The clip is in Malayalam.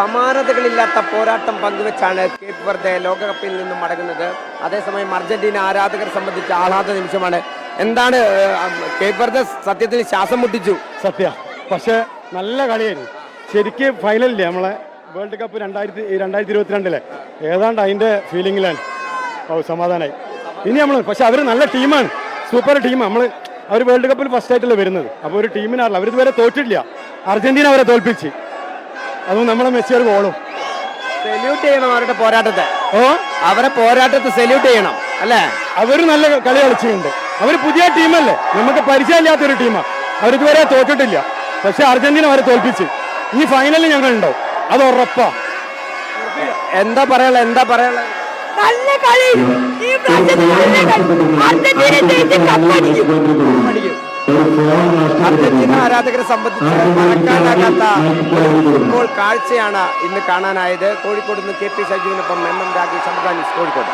സമാനതകളില്ലാത്ത പോരാട്ടം പങ്കുവെച്ചാണ് കേപ്പ് വെർദെ ലോകകപ്പിൽ നിന്നും മടങ്ങുന്നത്. അതേസമയം അർജന്റീന ആരാധകരെ സംബന്ധിച്ച് ആഹ്ലാദ നിമിഷമാണ്. എന്താണ് കേപ്പ് വെർദെ സത്യത്തിൽ ശ്വാസം മുട്ടിച്ചു? പക്ഷെ നല്ല കളിയായിരുന്നു ശരിക്ക്. ഫൈനലില്ലേ നമ്മളെ വേൾഡ് കപ്പ് 2022 ഏതാണ്ട് അതിന്റെ ഫീലിംഗിലാണ്. സമാധാനമായി. ഇനി നമ്മൾ പക്ഷെ അവർ നല്ല ടീമാണ്, സൂപ്പർ ടീമാണ്. അവർ വേൾഡ് കപ്പിൽ ഫസ്റ്റ് ആയിട്ടല്ലേ വരുന്നത്. അപ്പോൾ ഒരു ടീമിനാറില്ല, അവർ ഇതുവരെ തോറ്റിട്ടില്ല. അർജന്റീന അവരെ തോൽപ്പിച്ച്, അതും നമ്മളെ മെസ്സി ഒരു ഗോളും. സെല്യൂട്ട് ചെയ്യണം അവരുടെ പോരാട്ടത്തെ. അവരെ പോരാട്ടത്തെ സെല്യൂട്ട് ചെയ്യണം അല്ലേ? അവർ നല്ല കളി കളിച്ചിട്ടുണ്ട്. അവർ പുതിയ ടീമല്ലേ, നമുക്ക് പരിചയമില്ലാത്തൊരു ടീമാണ്. അവരിതുവരെ തോറ്റിട്ടില്ല. പക്ഷെ അർജന്റീന അവരെ തോൽപ്പിച്ച് ഇനി ഫൈനലിൽ ഞങ്ങൾ ഉണ്ടാവും, അത് ഉറപ്പാ. എന്താ പറയാനുള്ള നല്ല കളി. അർജന്റീന ആരാധകരെ സംബന്ധിച്ച് മറക്കാനാകാത്ത ഫുട്ബോൾ കാഴ്ചയാണ് ഇന്ന് കാണാനായത്. കോഴിക്കോട് നിന്ന് KP സജീവിനൊപ്പം MM രാഗേഷ്, കോഴിക്കോട്.